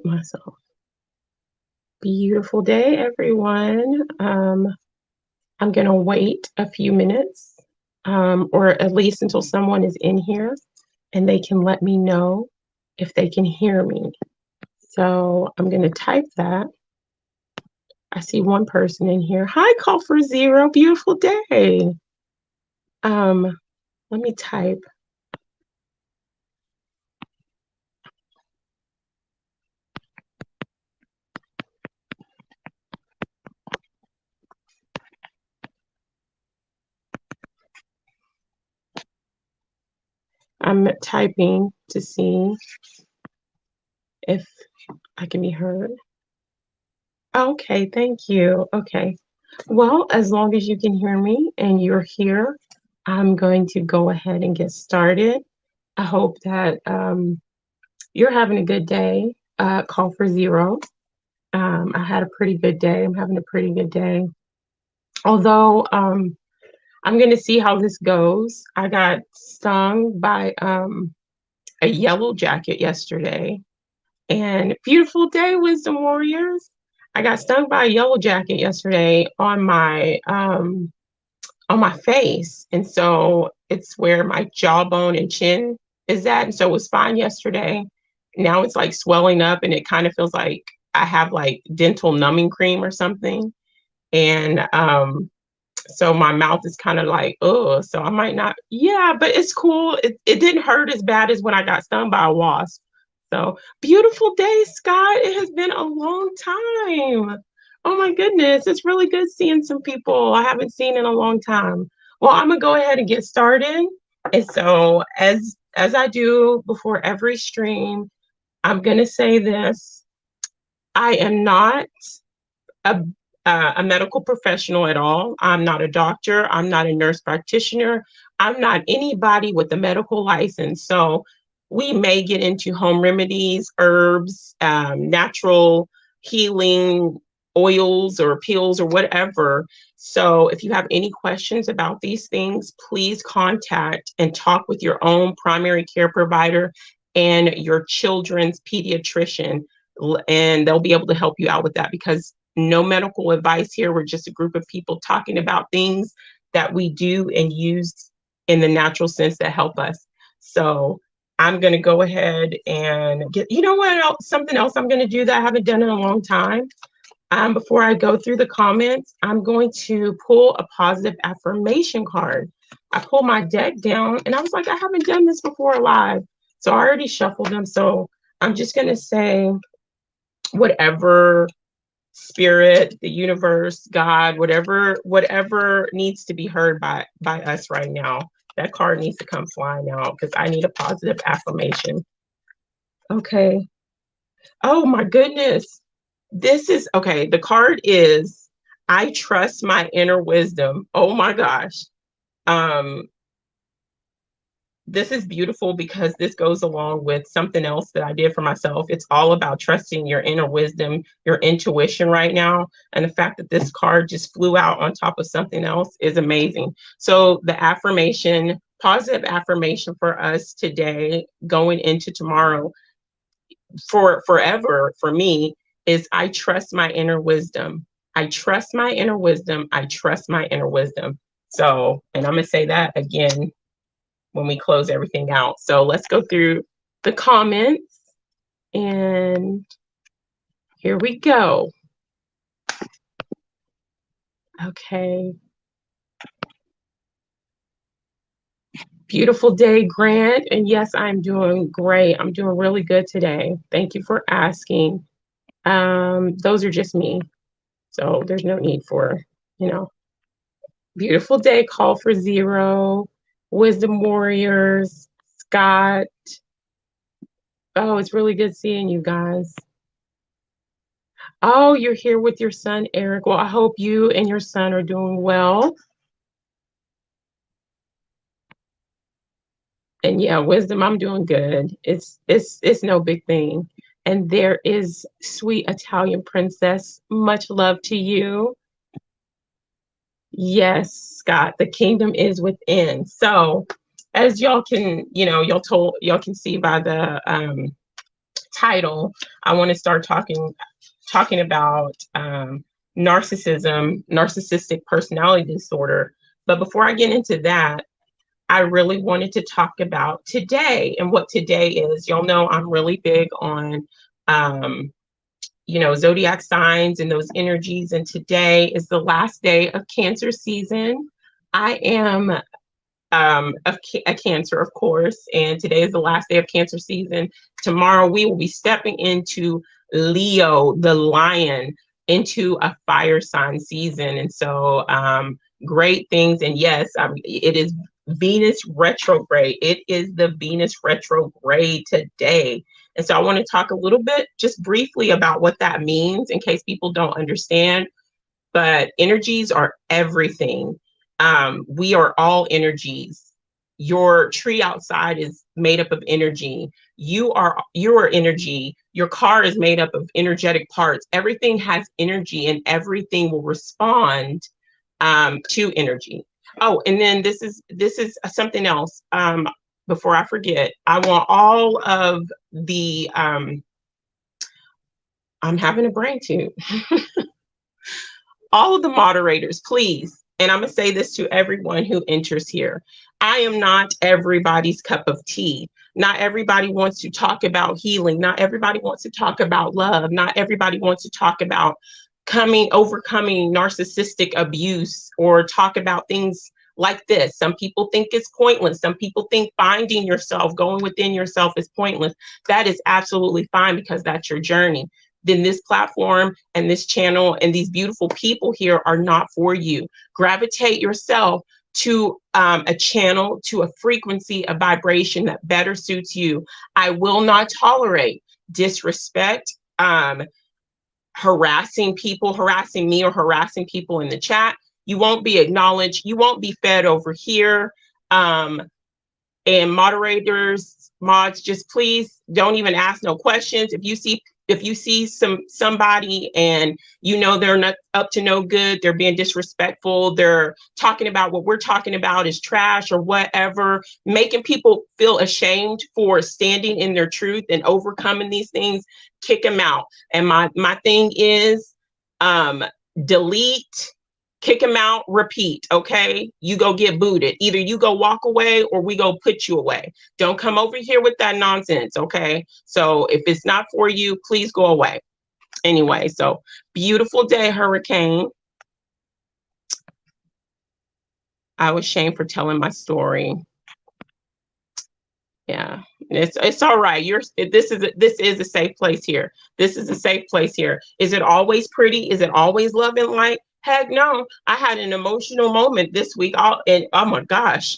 myself. Beautiful day, everyone. I'm going to wait a few minutes, or at least until someone is in here and they can let me know if they can hear me. So I'm going to type that. I see one person in here. Hi, Call for Zero. Beautiful day. Let me type. I'm typing to see if I can be heard. Okay, thank you. Okay. Well, as long as you can hear me and you're here, I'm going to go ahead and get started. I hope that you're having a good day. Call for Zero. I had a pretty good day. I'm having a pretty good day. Although I'm going to see how this goes. I got stung by a yellow jacket yesterday. And beautiful day, Wisdom Warriors. I got stung by a yellow jacket yesterday on my face. And so it's where my jawbone and chin is at. And so it was fine yesterday. Now it's like swelling up and it kind of feels like I have like dental numbing cream or something. And so my mouth is kind of like, oh, so I might not, yeah, but it's cool. It didn't hurt as bad as when I got stung by a wasp. So beautiful day, Scott. It has been a long time. Oh my goodness, it's really good seeing some people I haven't seen in a long time. Well, I'm gonna go ahead and get started. And so as I do before every stream, I'm gonna say this. I am not a a medical professional at all. I'm not a doctor. I'm not a nurse practitioner. I'm not anybody with a medical license. So we may get into home remedies, herbs, natural healing oils or pills or whatever. So if you have any questions about these things, please contact and talk with your own primary care provider and your children's pediatrician, and they'll be able to help you out with that, because no medical advice here. We're just a group of people talking about things that we do and use in the natural sense that help us. So I'm going to go ahead and get, you know what else, something else I'm going to do that I haven't done in a long time. Before I go through the comments, I'm going to pull a positive affirmation card. I pulled my deck down and I was like, I haven't done this before live. So I already shuffled them. So I'm just going to say whatever spirit, the universe, God, whatever needs to be heard by us right now. That card needs to come flying out because I need a positive affirmation. Okay. Oh my goodness. This is okay. The card is I trust my inner wisdom. Oh my gosh. This is beautiful because this goes along with something else that I did for myself. It's all about trusting your inner wisdom, your intuition right now. And the fact that this card just flew out on top of something else is amazing. So the affirmation, positive affirmation for us today, going into tomorrow, for forever, for me, is I trust my inner wisdom. I trust my inner wisdom. I trust my inner wisdom. So, and I'm going to say that again when we close everything out. So let's go through the comments, and here we go. Okay. Beautiful day, Grant. And yes, I'm doing great. I'm doing really good today. Thank you for asking. Those are just me. So there's no need for, beautiful day, Call for Zero, Wisdom Warriors, Scott. Oh, it's really good seeing you guys. Oh, you're here with your son, Eric. Well, I hope you and your son are doing well. And yeah, Wisdom, I'm doing good. It's no big thing. And there is Sweet Italian Princess. Much love to you. Yes, Scott, the kingdom is within. So as y'all can, y'all can see by the title, I want to start talking about narcissism, narcissistic personality disorder. But before I get into that, I really wanted to talk about today and what today is. Y'all know I'm really big on, zodiac signs and those energies. And today is the last day of Cancer season. I am a Cancer, of course, and today is the last day of Cancer season. Tomorrow we will be stepping into Leo, the lion, into a fire sign season. And so great things. And yes, it is Venus retrograde. It is the Venus retrograde today. And so I want to talk a little bit just briefly about what that means in case people don't understand. But energies are everything. We are all energies. Your tree outside is made up of energy. You are energy. Your car is made up of energetic parts. Everything has energy, and everything will respond to energy. Oh, and then this is something else. Before I forget, I want all of the I'm having a brain too. All of the moderators, please. And I'm going to say this to everyone who enters here. I am not everybody's cup of tea. Not everybody wants to talk about healing. Not everybody wants to talk about love. Not everybody wants to talk about overcoming narcissistic abuse or talk about things like this. Some people think it's pointless. Some people think finding yourself, going within yourself is pointless. That is absolutely fine because that's your journey. Then this platform and this channel and these beautiful people here are not for you. Gravitate yourself to a channel, to a frequency, a vibration that better suits you. I will not tolerate disrespect, harassing me or harassing people in the chat. You won't be acknowledged. You won't be fed over here. And moderators, mods, just please don't even ask no questions. If you see somebody and they're not up to no good, they're being disrespectful, they're talking about what we're talking about is trash or whatever, making people feel ashamed for standing in their truth and overcoming these things, kick them out. And my thing is delete, kick them out, repeat. Okay, you go get booted. Either you go walk away or we go put you away. Don't come over here with that nonsense. Okay, so if it's not for you, please go away. Anyway, so beautiful day, Hurricane. I was shamed for telling my story. Yeah, it's all right. This is a safe place here. This is a safe place here. Is it always pretty? Is it always love and light? Heck no. I had an emotional moment this week. Oh my gosh,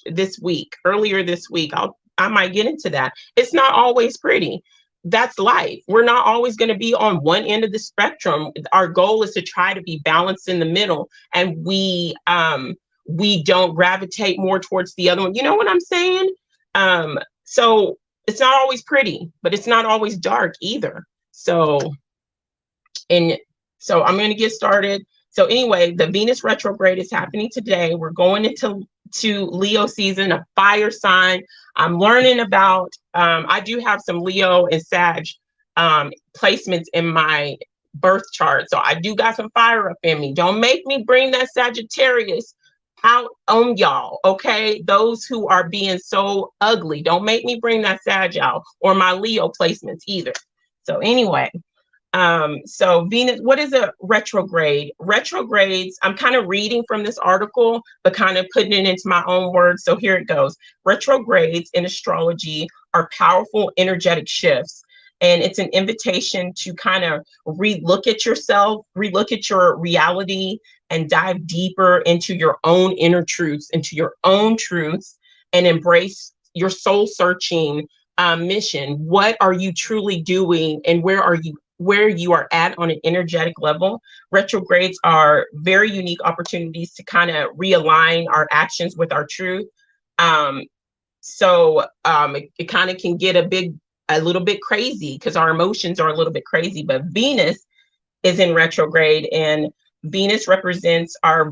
earlier this week. I might get into that. It's not always pretty. That's life. We're not always going to be on one end of the spectrum. Our goal is to try to be balanced in the middle, and we don't gravitate more towards the other one. You know what I'm saying? So it's not always pretty, but it's not always dark either. So I'm going to get started. So anyway, the Venus retrograde is happening today. We're going into Leo season, a fire sign. I'm learning about, I do have some Leo and Sag placements in my birth chart. So I do got some fire up in me. Don't make me bring that Sagittarius out on y'all, okay? Those who are being so ugly, don't make me bring that Sag out or my Leo placements either. So anyway, so Venus, what is a retrograde? Retrogrades, I'm kind of reading from this article, but kind of putting it into my own words. So here it goes. Retrogrades in astrology are powerful energetic shifts. And it's an invitation to kind of relook at yourself, relook at your reality, and dive deeper into your own inner truths, and embrace your soul searching mission. What are you truly doing, and where you are at on an energetic level? Retrogrades are very unique opportunities to kind of realign our actions with our truth. It kind of can get a little bit crazy because our emotions are a little bit crazy. But Venus is in retrograde, and Venus represents our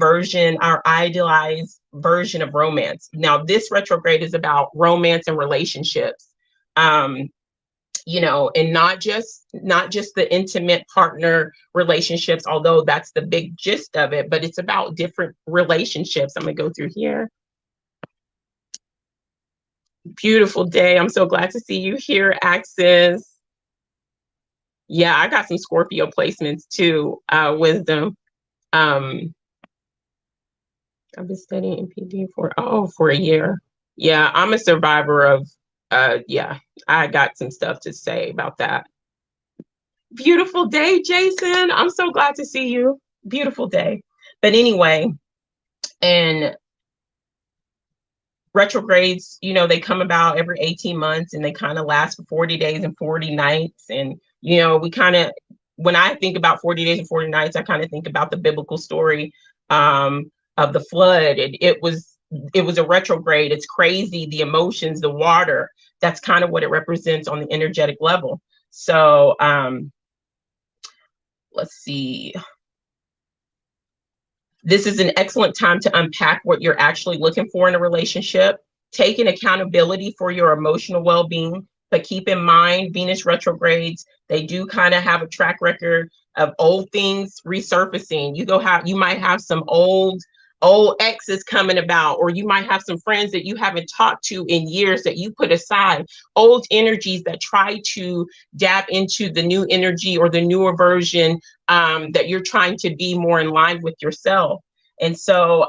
idealized version of romance. Now, this retrograde is about romance and relationships. you know, and not just the intimate partner relationships, although that's the big gist of it, but it's about different relationships. I'm gonna go through here. Beautiful day. I'm so glad to see you here, Axis. Yeah, I got some Scorpio placements too, wisdom. I've been studying NPD for a year. Yeah, I'm a survivor of yeah, I got some stuff to say about that. Beautiful day, Jason. I'm so glad to see you. Beautiful day. But anyway, and retrogrades, you know, they come about every 18 months and they kind of last for 40 days and 40 nights. And, you know, we kind of, when I think about 40 days and 40 nights, I kind of think about the biblical story of the flood. It was a retrograde. It's crazy. The emotions, the water, that's kind of what it represents on the energetic level. So let's see. This is an excellent time to unpack what you're actually looking for in a relationship. Take an accountability for your emotional well-being, but keep in mind Venus retrogrades, they do kind of have a track record of old things resurfacing. You might have some old exes coming about, or you might have some friends that you haven't talked to in years that you put aside, old energies that try to dab into the new energy or the newer version that you're trying to be more in line with yourself. And so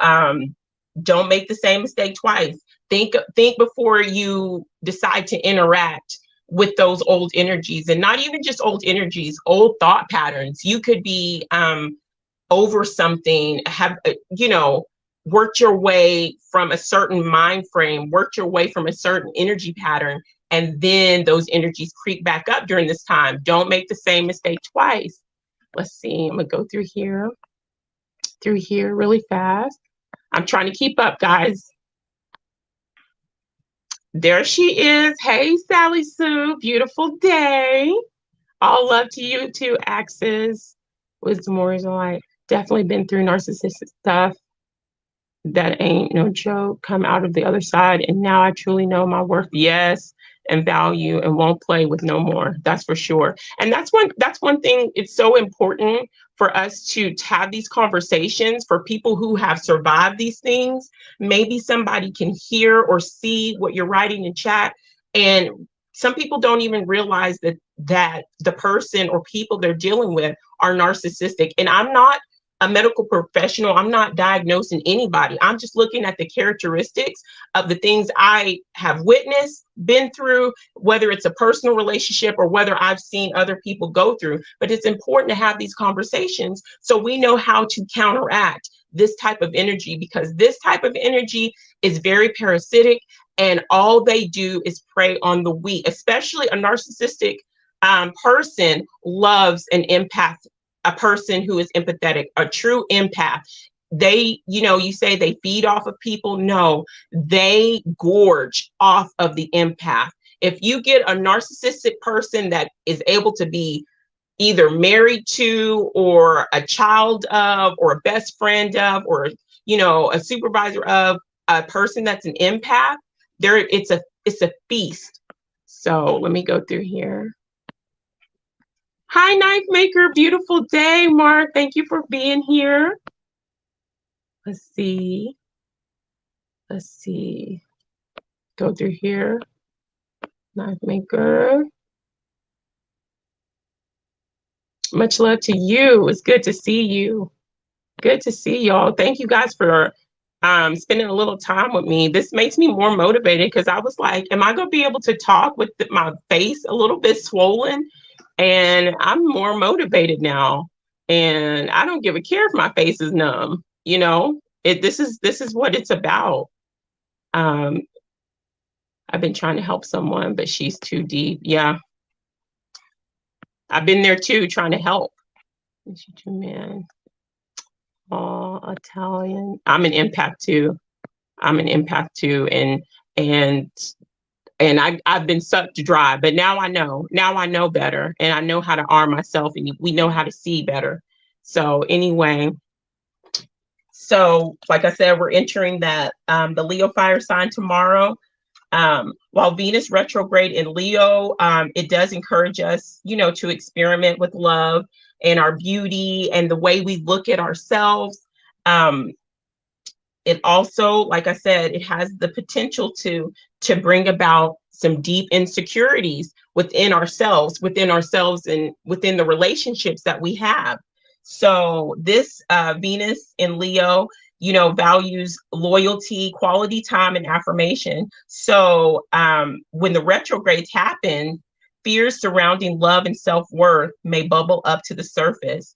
don't make the same mistake twice. Think before you decide to interact with those old energies, and not even just old energies, old thought patterns. You could be over something, have, worked your way from a certain mind frame, worked your way from a certain energy pattern, and then those energies creep back up during this time. Don't make the same mistake twice. Let's see, I'm gonna go through here really fast. I'm trying to keep up, guys. There she is. Hey, Sally Sue, beautiful day. All love to you too, Axis. Wisdom Warriors are like, definitely been through narcissistic stuff. That ain't no joke. Come out of the other side, and now I truly know my worth, yes, and value, and won't play with no more. That's for sure. And that's one thing. It's so important for us to have these conversations for people who have survived these things. Maybe somebody can hear or see what you're writing in chat, and some people don't even realize that the person or people they're dealing with are narcissistic. And I'm not a medical professional. I'm not diagnosing anybody. I'm just looking at the characteristics of the things I have witnessed, been through, whether it's a personal relationship or whether I've seen other people go through. But it's important to have these conversations so we know how to counteract this type of energy, because this type of energy is very parasitic, and all they do is prey on the weak. Especially a narcissistic person loves an empath, a person who is empathetic, a true empath. They, you say they feed off of people. No, they gorge off of the empath. If you get a narcissistic person that is able to be either married to, or a child of, or a best friend of, or, a supervisor of a person that's an empath, it's a feast. So let me go through here. Hi, Knife Maker. Beautiful day, Mark. Thank you for being here. Let's see. Go through here. Knife Maker. Much love to you. It's good to see you. Good to see y'all. Thank you guys for spending a little time with me. This makes me more motivated, because I was like, am I going to be able to talk with my face a little bit swollen? And I'm more motivated now, and I don't give a care if my face is numb. This is what it's about. I've been trying to help someone, but she's too deep. Yeah, I've been there too, trying to help. Man, oh, Italian. I'm an empath too. And I've been sucked dry, but now I know better, and I know how to arm myself, and we know how to see better. So anyway, like I said, we're entering that the Leo fire sign tomorrow. While Venus retrograde in Leo, it does encourage us, to experiment with love and our beauty and the way we look at ourselves. Um, it also, like I said, it has the potential to bring about some deep insecurities within ourselves and within the relationships that we have. So this Venus in Leo, values loyalty, quality time, and affirmation. So when the retrogrades happen, fears surrounding love and self-worth may bubble up to the surface.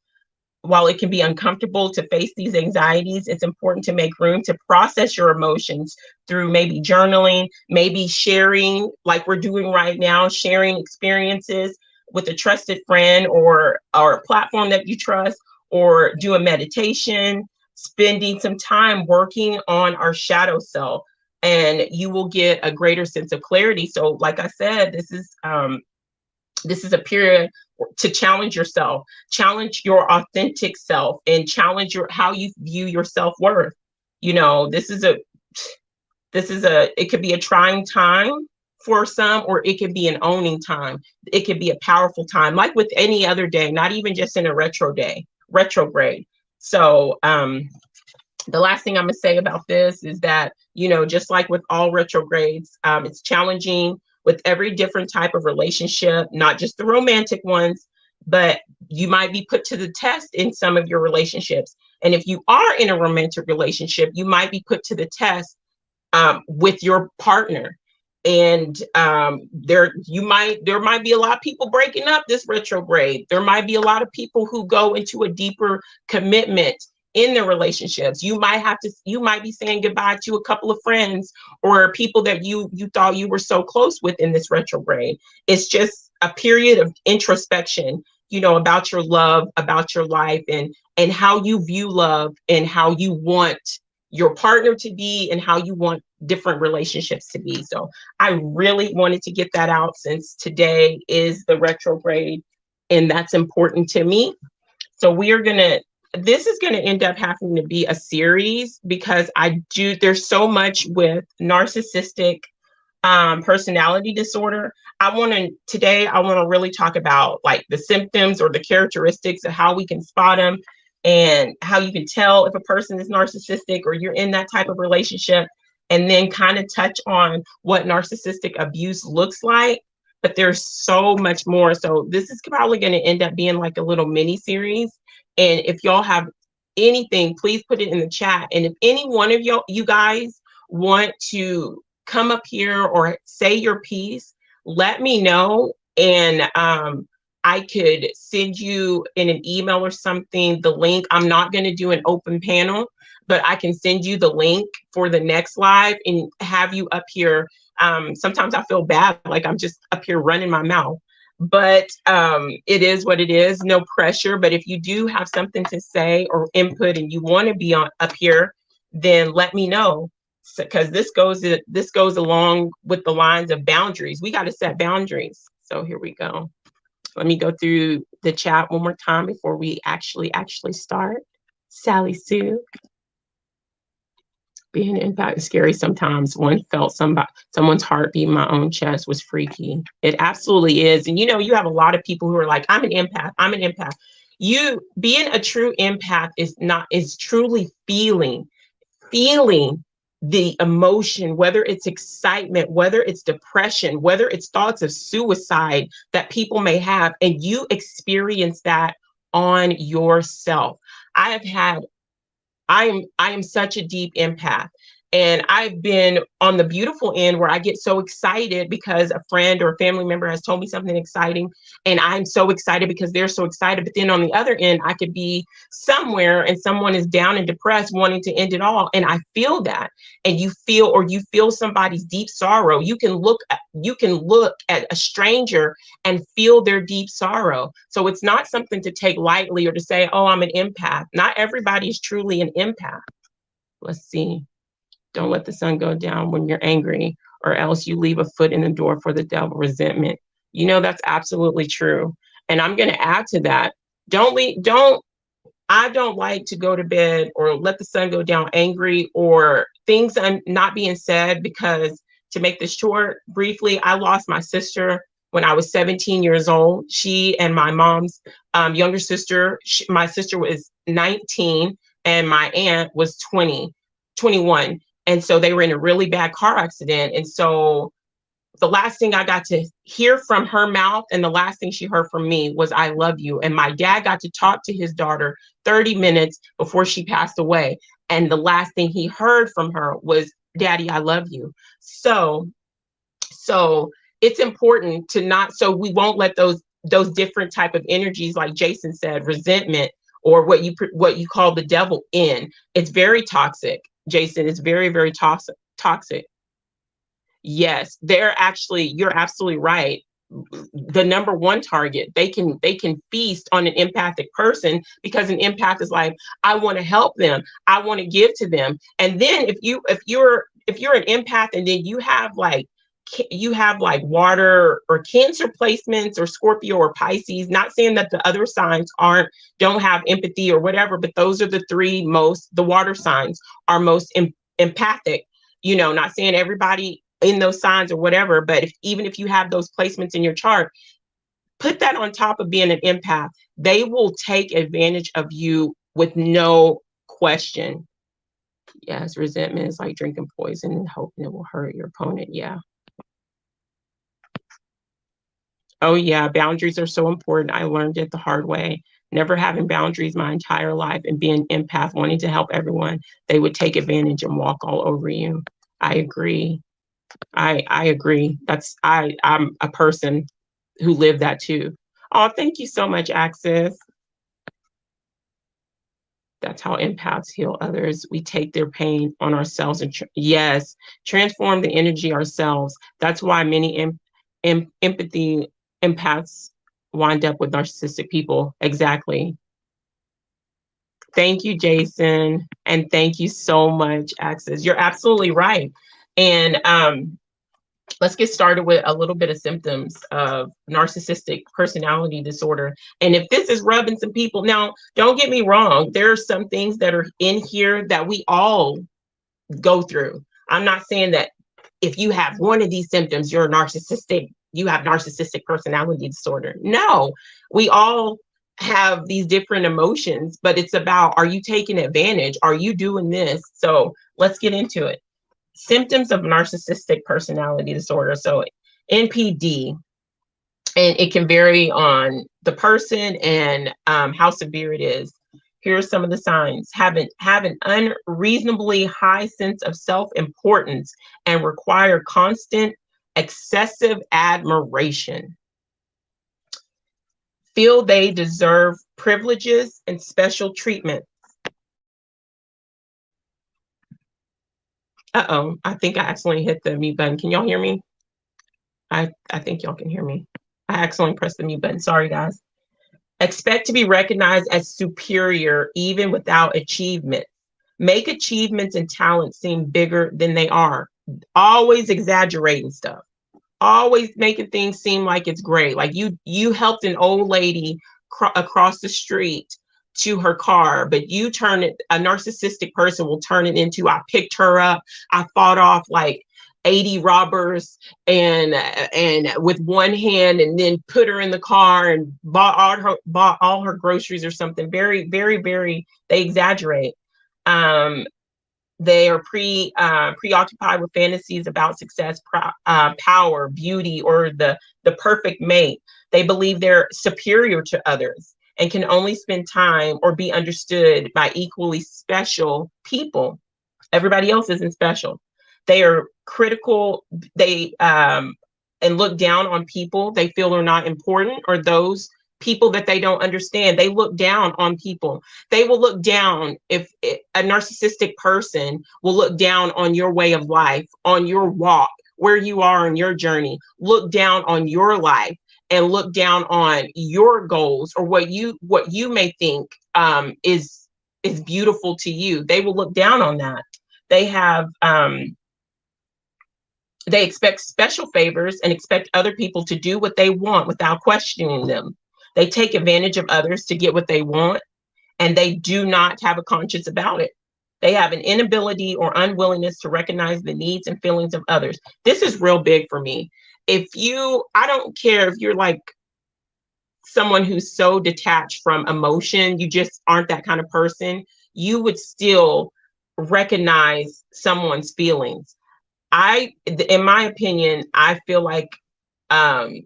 While it can be uncomfortable to face these anxieties, it's important to make room to process your emotions through maybe journaling, maybe sharing, like we're doing right now, sharing experiences with a trusted friend or a platform that you trust, or do a meditation, spending some time working on our shadow self, and you will get a greater sense of clarity. So, like I said, this is a period to challenge yourself, challenge your authentic self, and challenge how you view your self-worth. This is a it could be a trying time for some, or it could be an owning time. It could be a powerful time, like with any other day, not even just in a retrograde. So the last thing I'm going to say about this is that, just like with all retrogrades, it's challenging with every different type of relationship, not just the romantic ones, but you might be put to the test in some of your relationships. And if you are in a romantic relationship, you might be put to the test with your partner. And there might be a lot of people breaking up this retrograde. There might be a lot of people who go into a deeper commitment in their relationships. You might be saying goodbye to a couple of friends or people that you thought you were so close with in this retrograde. It's just a period of introspection, about your love, about your life, and how you view love, and how you want your partner to be, and how you want different relationships to be. So I really wanted to get that out, since today is the retrograde and that's important to me. So this is going to end up having to be a series, because there's so much with narcissistic personality disorder. Today I want to really talk about like the symptoms or the characteristics of how we can spot them, and how you can tell if a person is narcissistic or you're in that type of relationship, and then kind of touch on what narcissistic abuse looks like. But there's so much more. So this is probably going to end up being like a little mini series. And if y'all have anything, please put it in the chat. And if any one of you guys want to come up here or say your piece, let me know. And I could send you in an email or something the link. I'm not going to do an open panel, but I can send you the link for the next live and have you up here. Sometimes I feel bad, like I'm just up here running my mouth, but it is what it is. No pressure. But if you do have something to say or input and you want to be up here, then let me know, because this goes along with the lines of boundaries. We got to set boundaries. So here we go. Let me go through the chat one more time before we actually start. Sally Sue. Being in fact scary sometimes. One felt someone's heartbeat in my own chest was freaky. It absolutely is. And you have a lot of people who are like, I'm an empath. You being a true empath is truly feeling the emotion, whether it's excitement, whether it's depression, whether it's thoughts of suicide that people may have, and you experience that on yourself. I am such a deep empath, and I've been on the beautiful end where I get so excited because a friend or a family member has told me something exciting, and I'm so excited because they're so excited. But then on the other end, I could be somewhere and someone is down and depressed, wanting to end it all, and I feel that. And you feel somebody's deep sorrow. You can look at a stranger and feel their deep sorrow. So it's not something to take lightly or to say, oh, I'm an empath. Not everybody is truly an empath. Let's see. Don't let the sun go down when you're angry, or else you leave a foot in the door for the devil. Resentment. That's absolutely true. And I'm going to add to that. I don't like to go to bed or let the sun go down angry, or things I'm not being said, because to make this short, briefly, I lost my sister when I was 17 years old. She and my mom's younger sister, my sister was 19 and my aunt was 21. And so they were in a really bad car accident. And so the last thing I got to hear from her mouth and the last thing she heard from me was, I love you. And my dad got to talk to his daughter 30 minutes before she passed away. And the last thing he heard from her was, Daddy, I love you. So it's important to not, so we won't let those different type of energies, like Jason said, resentment, or what you call the devil in. It's very toxic, Jason. It's very, very toxic. Yes, you're absolutely right. The number one target, they can feast on an empathic person, because an empath is like, I want to help them, I want to give to them. And then if you're an empath and then you have like water or Cancer placements or Scorpio or Pisces, not saying that the other signs don't have empathy or whatever, but those are the water signs are most empathic. Not saying everybody in those signs or whatever, but even if you have those placements in your chart, put that on top of being an empath. They will take advantage of you with no question. Yes, resentment is like drinking poison and hoping it will hurt your opponent. Yeah. Oh yeah, boundaries are so important. I learned it the hard way. Never having boundaries my entire life and being an empath, wanting to help everyone, they would take advantage and walk all over you. I agree. I agree. I'm a person who lived that too. Oh, thank you so much, Access. That's how empaths heal others. We take their pain on ourselves and yes, transform the energy ourselves. That's why many empathy empaths wind up with narcissistic people. Exactly. Thank you, Jason. And thank you so much, Access. You're absolutely right. And let's get started with a little bit of symptoms of narcissistic personality disorder. And if this is rubbing some people, now, don't get me wrong, there are some things that are in here that we all go through. I'm not saying that if you have one of these symptoms, you have narcissistic personality disorder. No, we all have these different emotions, but it's about, are you taking advantage? Are you doing this? So let's get into it. Symptoms of narcissistic personality disorder. So NPD, and it can vary on the person and how severe it is. Here are some of the signs. Have an unreasonably high sense of self-importance and require constant, excessive admiration. Feel they deserve privileges and special treatment. Uh-oh, I think I accidentally hit the mute button. Can y'all hear me? I think y'all can hear me. I accidentally pressed the mute button. Sorry, guys. Expect to be recognized as superior even without achievement. Make achievements and talents seem bigger than they are. Always exaggerating stuff. Always making things seem like it's great. Like you helped an old lady across the street to her car, but you turn it, a narcissistic person will turn it into, I picked her up, I fought off like 80 robbers and with one hand, and then put her in the car and bought all her groceries or something. Very, very, very, they exaggerate. They are preoccupied with fantasies about success, power, beauty, or the perfect mate. They believe they're superior to others and can only spend time or be understood by equally special people. Everybody else isn't special. They are critical. They and look down on people they feel are not important, or those people that they don't understand. They look down on people. They will look down, if a narcissistic person will look down on your way of life, on your walk, where you are in your journey, look down on your life and look down on your goals, or what you may think is beautiful to you. They will look down on that. They have they expect special favors and expect other people to do what they want without questioning them. They take advantage of others to get what they want, and they do not have a conscience about it. They have an inability or unwillingness to recognize the needs and feelings of others. This is real big for me. I don't care if you're like someone who's so detached from emotion, you just aren't that kind of person, you would still recognize someone's feelings. In my opinion, I feel like um,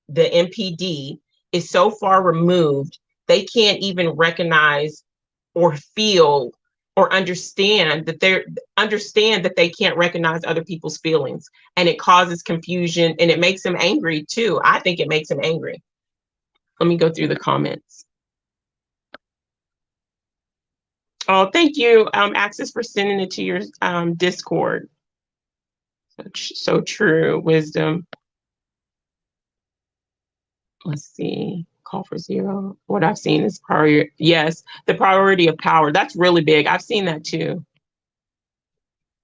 the MPD is so far removed, they can't even recognize or feel or understand that they can't recognize other people's feelings, and it causes confusion and it makes them angry too. I think it makes them angry. Let me go through the comments. Oh, thank you, Access, for sending it to your Discord. So true, wisdom. Let's see. Call for zero. What I've seen is priority. Yes, the priority of power. That's really big. I've seen that too.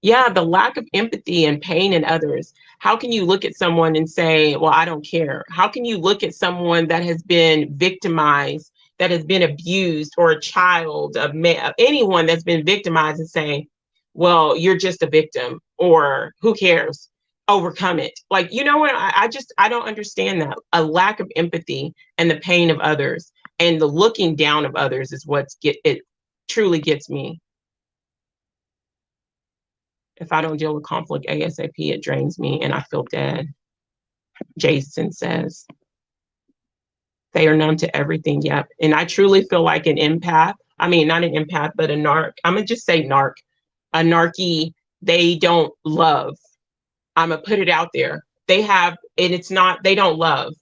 Yeah, the lack of empathy and pain in others. How can you look at someone and say, well, I don't care? How can you look at someone that has been victimized, that has been abused, or a child of anyone that's been victimized, and say, well, you're just a victim, or who cares? Overcome it. Like, you know what? I don't understand that. A lack of empathy and the pain of others and the looking down of others is it truly gets me. If I don't deal with conflict ASAP, it drains me and I feel dead. Jason says. They are numb to everything. Yep. And I truly feel like an empath. I mean, not an empath, but a narc. I'm going to just say narc. A narky, they don't love. I'm going to put it out there. They don't love.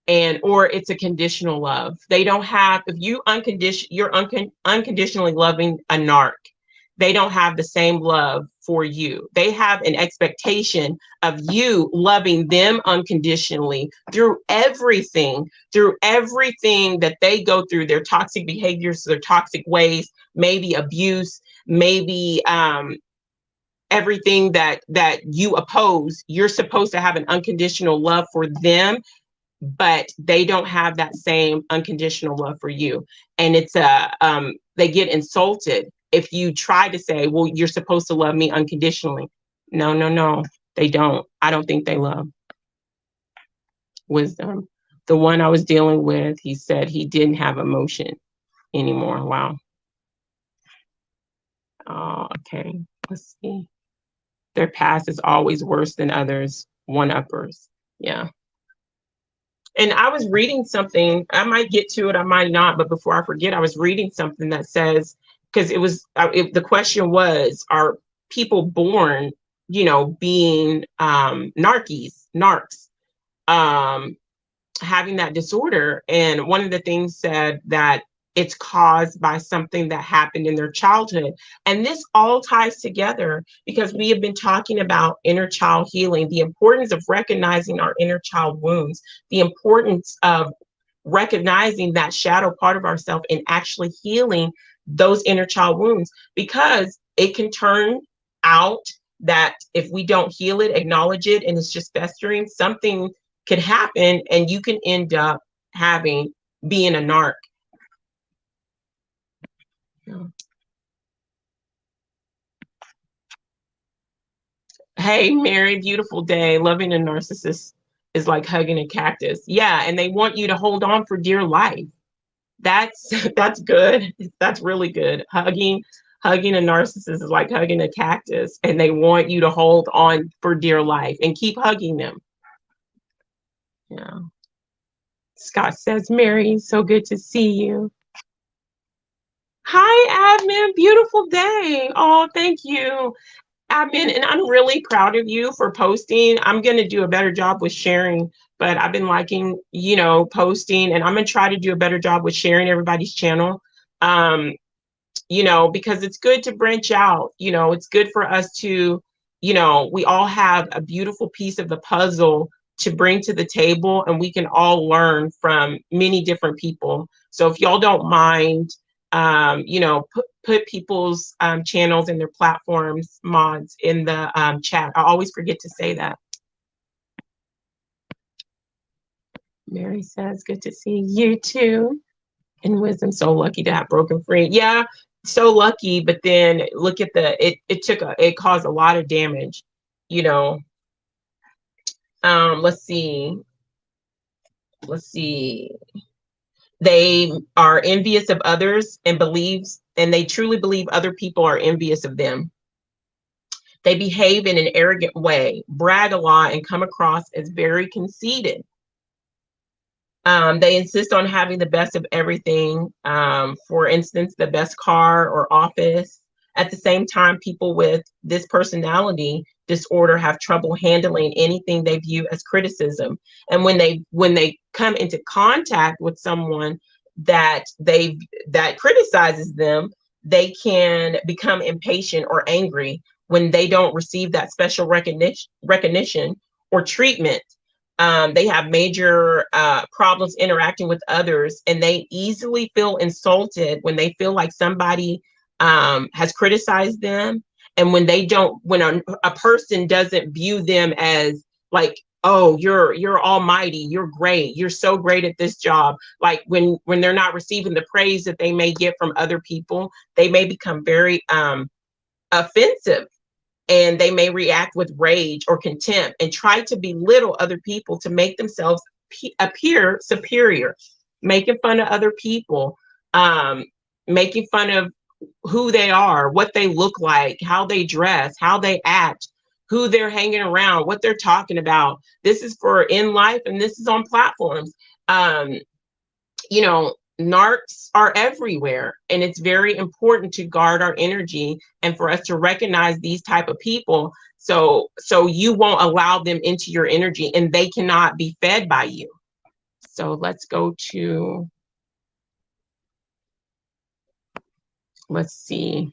Or it's a conditional love. They don't have, if you're unconditionally loving a narc, they don't have the same love for you. They have an expectation of you loving them unconditionally through everything that they go through, their toxic behaviors, their toxic ways, maybe abuse, maybe everything that you oppose. You're supposed to have an unconditional love for them, but they don't have that same unconditional love for you. And they get insulted if you try to say, well, you're supposed to love me unconditionally. No, they don't. I don't think they love. Wisdom. The one I was dealing with, he said he didn't have emotion anymore. Wow. Okay, let's see. Their past is always worse than others. One-uppers. Yeah. And I was reading something, I might get to it, I might not, but before I forget, I was reading something that says, because the question was, are people born, being narcs, having that disorder? And one of the things said that it's caused by something that happened in their childhood. And this all ties together because we have been talking about inner child healing, the importance of recognizing our inner child wounds, the importance of recognizing that shadow part of ourselves and actually healing those inner child wounds, because it can turn out that if we don't heal it, acknowledge it, and it's just festering, something could happen and you can end up being a narc. Yeah. Hey, Mary, beautiful day. Loving a narcissist is like hugging a cactus. Yeah, and they want you to hold on for dear life. That's good. That's really good. Hugging a narcissist is like hugging a cactus, and they want you to hold on for dear life and keep hugging them. Yeah. Scott says, Mary, so good to see you. Hi, admin. Beautiful day. Oh, thank you, admin. And I'm really proud of you for posting. I'm going to do a better job with sharing, but I've been liking, posting, and I'm going to try to do a better job with sharing everybody's channel. Because it's good to branch out. It's good for us to, we all have a beautiful piece of the puzzle to bring to the table, and we can all learn from many different people. So if y'all don't mind, put people's channels and their platforms mods in the chat. I always forget to say that. Mary says, good to see you too. And Wisdom, so lucky to have broken free. Yeah, so lucky, but then look at it caused a lot of damage, you know. Let's see. Let's see. They are envious of others and they truly believe other people are envious of them. They behave in an arrogant way, brag a lot, and come across as very conceited. They insist on having the best of everything. For instance, the best car or office. At the same time, people with this personality disorder have trouble handling anything they view as criticism. And when they come into contact with someone that criticizes them, they can become impatient or angry when they don't receive that special recognition or treatment. They have major problems interacting with others, and they easily feel insulted when they feel like somebody has criticized them. And when a person doesn't view them as like, oh, you're almighty, you're great, you're so great at this job. Like when they're not receiving the praise that they may get from other people, they may become very offensive, and they may react with rage or contempt and try to belittle other people to make themselves appear superior, making fun of other people, making fun of who they are, what they look like, how they dress, how they act, who they're hanging around, what they're talking about. This is for in life, and this is on platforms. You know, narcs are everywhere, and it's very important to guard our energy and for us to recognize these type of people, so you won't allow them into your energy and they cannot be fed by you. So let's see,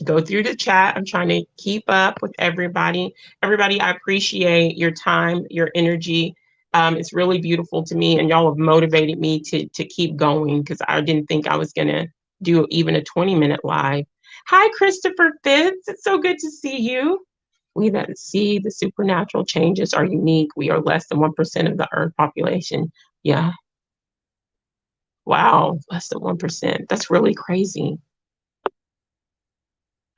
go through the chat. I'm trying to keep up with everybody. Everybody, I appreciate your time, your energy. It's really beautiful to me, and y'all have motivated me to keep going, because I didn't think I was gonna do even a 20-minute live. Hi, Christopher Fitz. It's so good to see you. We that see the supernatural changes are unique. We are less than 1% of the Earth population. Yeah. Wow, less than 1%. That's really crazy.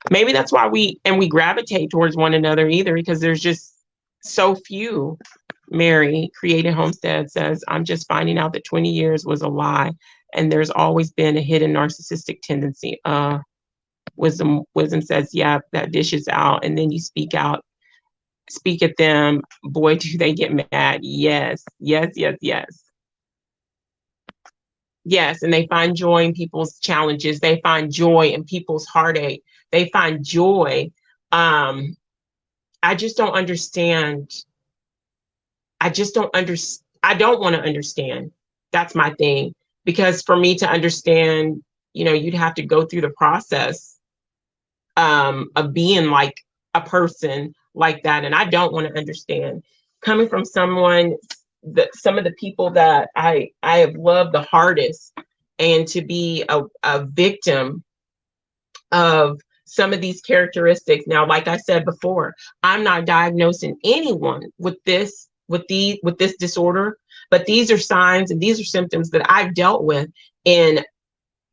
Maybe that's why we gravitate towards one another either, because there's just so few. Mary, Created Homestead, says, I'm just finding out that 20 years was a lie, and there's always been a hidden narcissistic tendency. Wisdom says, yeah, that dishes out, and then you speak at them. Boy, do they get mad. Yes, yes, yes, yes. Yes, and they find joy in people's challenges. They find joy in people's heartache. They find joy. I just don't understand. I don't want to understand. That's my thing. Because for me to understand, you'd have to go through the process of being like a person like that. And I don't want to understand. Coming from someone that some of the people that I have loved the hardest, and to be a victim of some of these characteristics. Now, like I said before, I'm not diagnosing anyone with this disorder, but these are signs and these are symptoms that I've dealt with in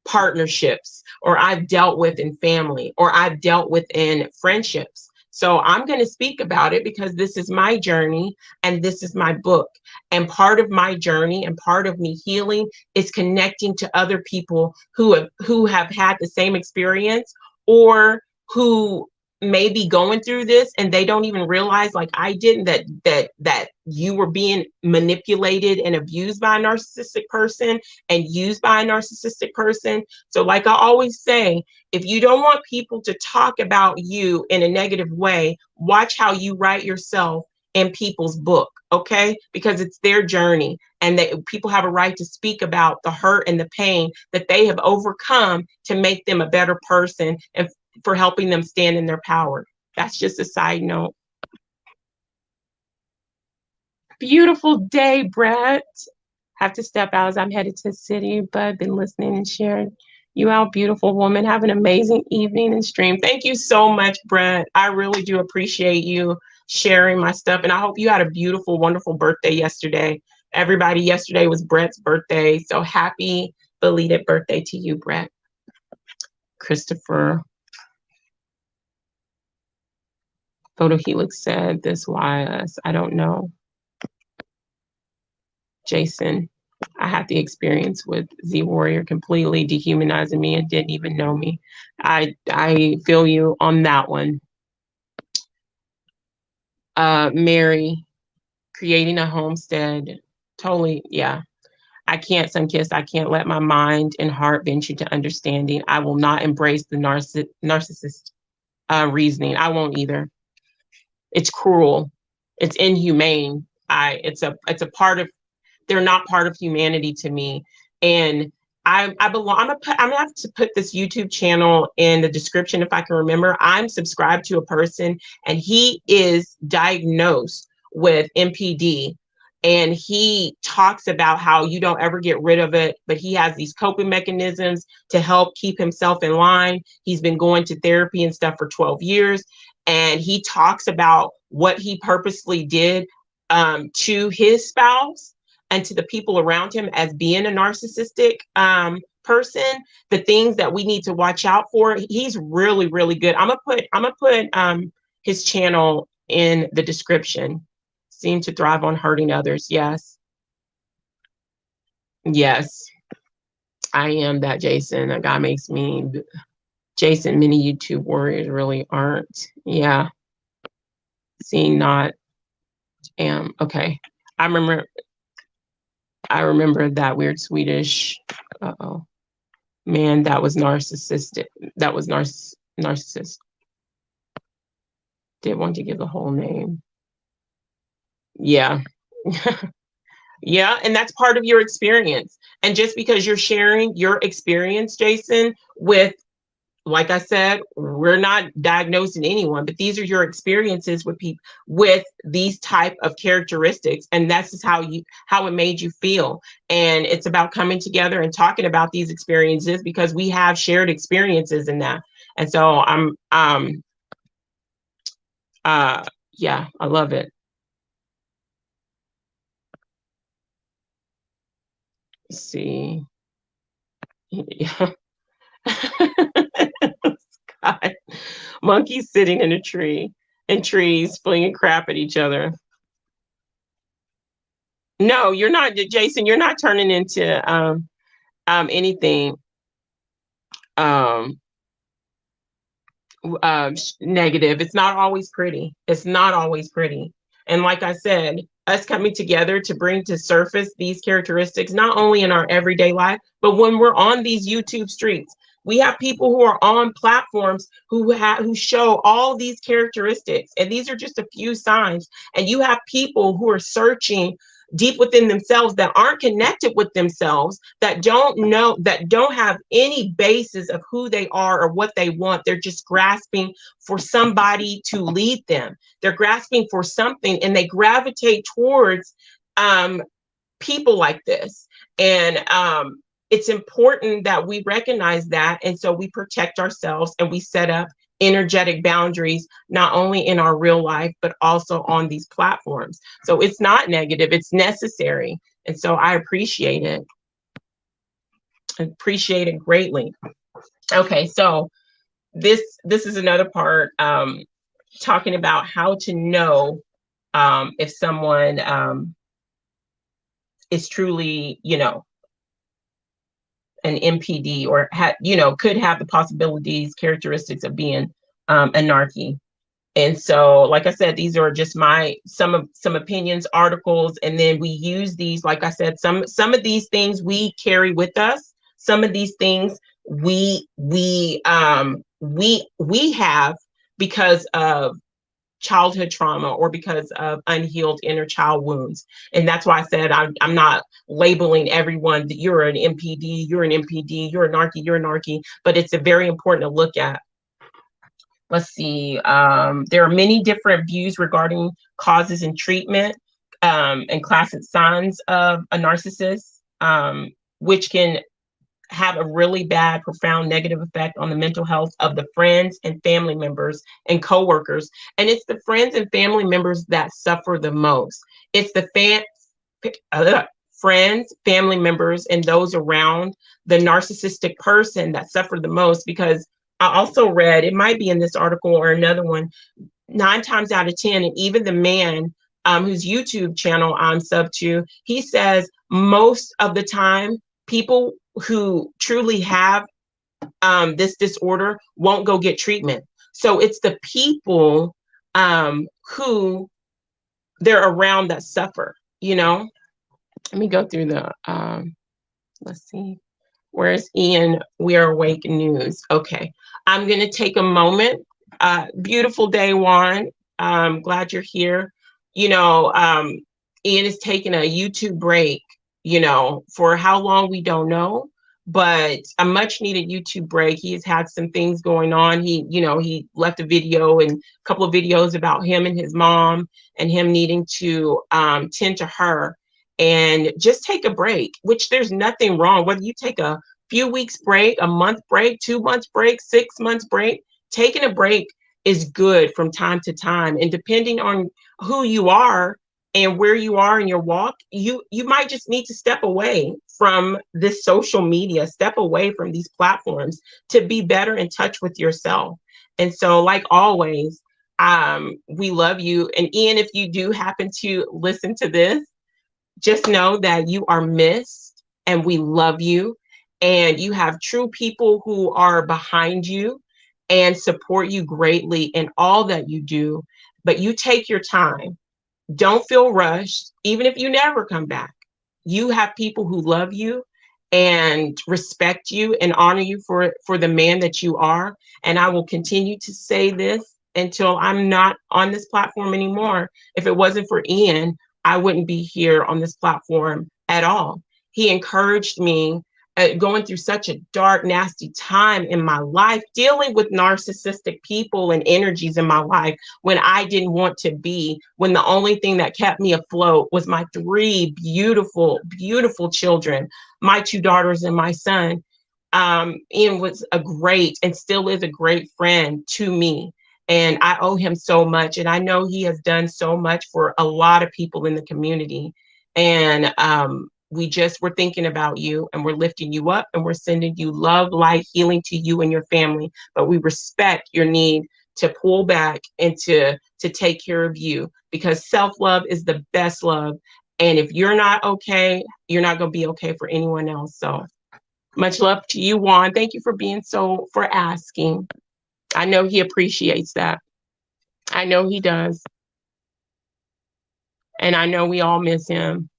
partnerships, or I've dealt with in family, or I've dealt with in friendships. So I'm going to speak about it because this is my journey and this is my book. And part of my journey and part of me healing is connecting to other people who have had the same experience, or who may be going through this and they don't even realize, like I didn't, that you were being manipulated and abused by a narcissistic person and used by a narcissistic person. So like I always say, if you don't want people to talk about you in a negative way, watch how you write yourself in people's book, okay? Because it's their journey, and that people have a right to speak about the hurt and the pain that they have overcome to make them a better person and for helping them stand in their power. That's just a side note. Beautiful day, Brett. Have to step out as I'm headed to the city, but I've been listening and sharing. You out, beautiful woman. Have an amazing evening and stream. Thank you so much, Brett. I really do appreciate you sharing my stuff. And I hope you had a beautiful, wonderful birthday yesterday. Everybody, yesterday was Brett's birthday. So happy belated birthday to you, Brett. Christopher Photo Helix said this. Why us? I don't know. Jason, I had the experience with Z Warrior completely dehumanizing me and didn't even know me. I feel you on that one. Mary, creating a homestead. Totally, yeah. I can't, Sunkissed. I can't let my mind and heart venture to understanding. I will not embrace the narcissist reasoning. I won't either. It's cruel. It's inhumane. It's a part of, they're not part of humanity to me. And I belong, I'm gonna have to put this YouTube channel in the description if I can remember. I'm subscribed to a person and he is diagnosed with MPD. And he talks about how you don't ever get rid of it, but he has these coping mechanisms to help keep himself in line. He's been going to therapy and stuff for 12 years. And he talks about what he purposely did to his spouse and to the people around him as being a narcissistic person, the things that we need to watch out for. He's really, really good. I'm gonna put his channel in the description. Seem to thrive on hurting others. Yes. Yes. I am that Jason. That guy makes me Jason. Many YouTube warriors really aren't. Yeah. Seeing not am okay. I remember that weird Swedish. Uh-oh. Man, that was narcissistic. That was narcissist. Didn't want to give the whole name. Yeah. Yeah, and that's part of your experience. And just because you're sharing your experience, Jason, with, like I said, we're not diagnosing anyone, but these are your experiences with people with these type of characteristics, and that's just how it made you feel. And it's about coming together and talking about these experiences because we have shared experiences in that. And so yeah, I love it. Let's see. Yeah. God. Monkeys sitting in a tree and trees flinging crap at each other. No, you're not, Jason. You're not turning into anything um, negative. It's not always pretty. It's not always pretty. And like I said, us coming together to bring to surface these characteristics, not only in our everyday life, but when we're on these YouTube streets. We have people who are on platforms who show all these characteristics, and these are just a few signs. And you have people who are searching deep within themselves that aren't connected with themselves, that don't know, that don't have any basis of who they are or what they want. They're just grasping for somebody to lead them. They're grasping for something, and they gravitate towards people like this. And it's important that we recognize that. And so we protect ourselves and we set up energetic boundaries, not only in our real life, but also on these platforms. So it's not negative, it's necessary. And so I appreciate it. I appreciate it greatly. Okay, so this is another part, talking about how to know if someone is truly, an MPD or could have the possibilities, characteristics of being a narky. And so, like I said, these are just some opinions, articles, and then we use these. Like I said, some of these things we carry with us. Some of these things we have because of childhood trauma or because of unhealed inner child wounds. And that's why I said I'm not labeling everyone that you're an MPD, you're an MPD, you're a narky, but it's a very important to look at. Let's see. There are many different views regarding causes and treatment and classic signs of a narcissist, which can have a really bad, profound negative effect on the mental health of the friends and family members and coworkers. And it's the friends and family members that suffer the most. It's the friends, family members, and those around the narcissistic person that suffer the most. Because I also read, it might be in this article or another one, 9 times out of 10, and even the man whose YouTube channel I'm sub to, he says most of the time, people who truly have this disorder won't go get treatment. So it's the people who they're around that suffer, you know? Let me go through the, let's see. Where's Ian? We Are Awake News. Okay. I'm going to take a moment. Beautiful day, Juan. Glad you're here. You know, Ian is taking a YouTube break, you know, for how long we don't know, but a much needed YouTube break. He has had some things going on. He, you know, he left a video and a couple of videos about him and his mom and him needing to tend to her and just take a break, which there's nothing wrong. Whether you take a few weeks break, a month break, 2 months break, 6 months break, taking a break is good from time to time. And depending on who you are and where you are in your walk, you might just need to step away from this social media, step away from these platforms to be better in touch with yourself. And so, like always, we love you. And Ian, if you do happen to listen to this, just know that you are missed and we love you. And you have true people who are behind you and support you greatly in all that you do. But you take your time. Don't feel rushed, even if you never come back. You have people who love you and respect you and honor you for the man that you are. And I will continue to say this until I'm not on this platform anymore. If it wasn't for Ian, I wouldn't be here on this platform at all. He encouraged me going through such a dark, nasty time in my life, dealing with narcissistic people and energies in my life when I didn't want to be, when the only thing that kept me afloat was my 3 beautiful, beautiful children, my 2 daughters and my son. Ian was a great and still is a great friend to me. And I owe him so much. And I know he has done so much for a lot of people in the community. And we're thinking about you and we're lifting you up and we're sending you love, light, healing to you and your family. But we respect your need to pull back and to take care of you, because self-love is the best love. And if you're not okay, you're not going to be okay for anyone else. So much love to you, Juan. Thank you for asking. I know he appreciates that. I know he does. And I know we all miss him.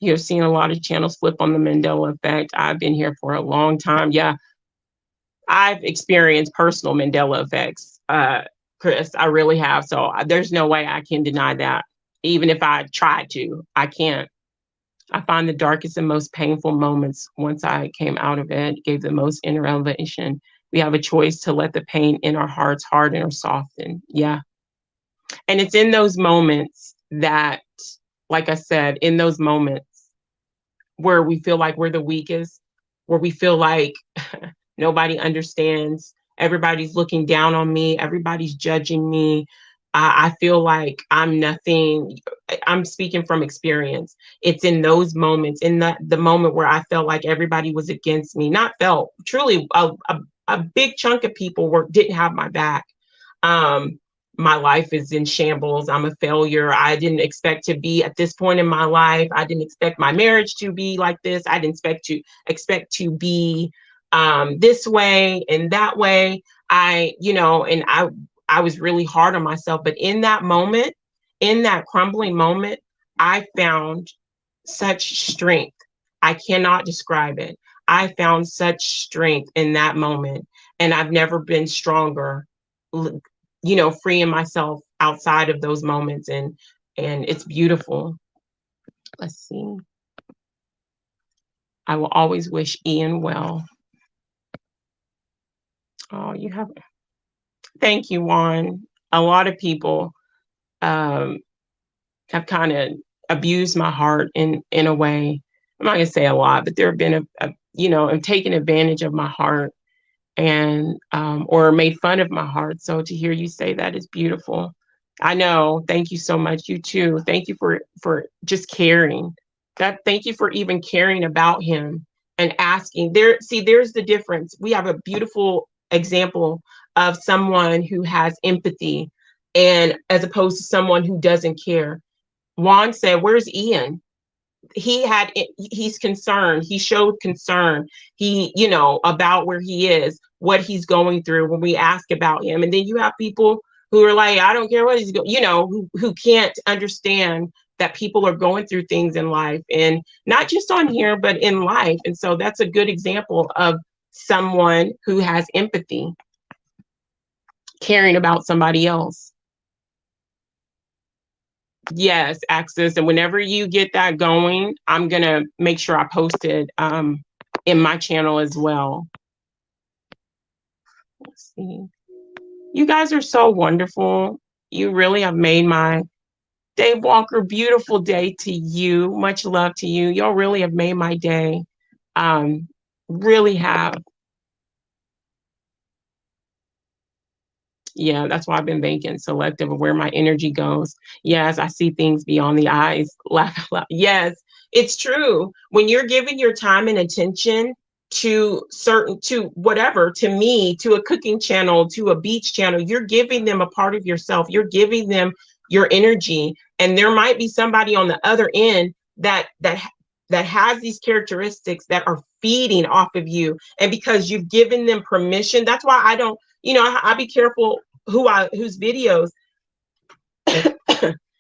You've seen a lot of channels flip on the Mandela effect. I've been here for a long time. Yeah, I've experienced personal Mandela effects, Chris. I really have. So there's no way I can deny that. Even if I tried to, I can't. I find the darkest and most painful moments once I came out of it gave the most inner elevation. We have a choice to let the pain in our hearts harden or soften. Yeah. And it's in those moments that, like I said, in those moments where we feel like we're the weakest, where we feel like nobody understands, everybody's looking down on me, everybody's judging me. I feel like I'm nothing. I'm speaking from experience. It's in those moments, in the moment where I felt like everybody was against me, not felt, truly a big chunk of people didn't have my back. My life is in shambles. I'm a failure. I didn't expect to be at this point in my life. I didn't expect my marriage to be like this. I didn't expect to be this way and that way. I was really hard on myself. But in that moment, in that crumbling moment, I found such strength. I cannot describe it. I found such strength in that moment. And I've never been stronger, freeing myself outside of those moments. And it's beautiful. Let's see. I will always wish Ian well. Oh, you have. Thank you, Juan. A lot of people have kind of abused my heart in a way. I'm not gonna say a lot, but there have been have taken advantage of my heart and or made fun of my heart. So to hear you say that is beautiful. I know. Thank you so much. You too. Thank you for just caring. That thank you for even caring about him and asking. There, see, there's the difference. We have a beautiful example of someone who has empathy and as opposed to someone who doesn't care. Juan said, "Where's Ian?" He's concerned. He showed concern. He, about where he is, what he's going through when we ask about him. And then you have people who are like, I don't care what he's going, who can't understand that people are going through things in life, and not just on here, but in life. And so that's a good example of someone who has empathy, caring about somebody else. Yes, access. And whenever you get that going, I'm gonna make sure I post it in my channel as well. Let's see. You guys are so wonderful. You really have made my Dave Walker beautiful day to you. Much love to you. Y'all really have made my day. Really have. Yeah, that's why I've been being selective of where my energy goes. Yes, I see things beyond the eyes. Laugh, laugh. Yes, it's true. When you're giving your time and attention to whatever, to me, to a cooking channel, to a beach channel, you're giving them a part of yourself. You're giving them your energy. And there might be somebody on the other end that has these characteristics that are feeding off of you. And because you've given them permission, that's why I don't, I be careful whose videos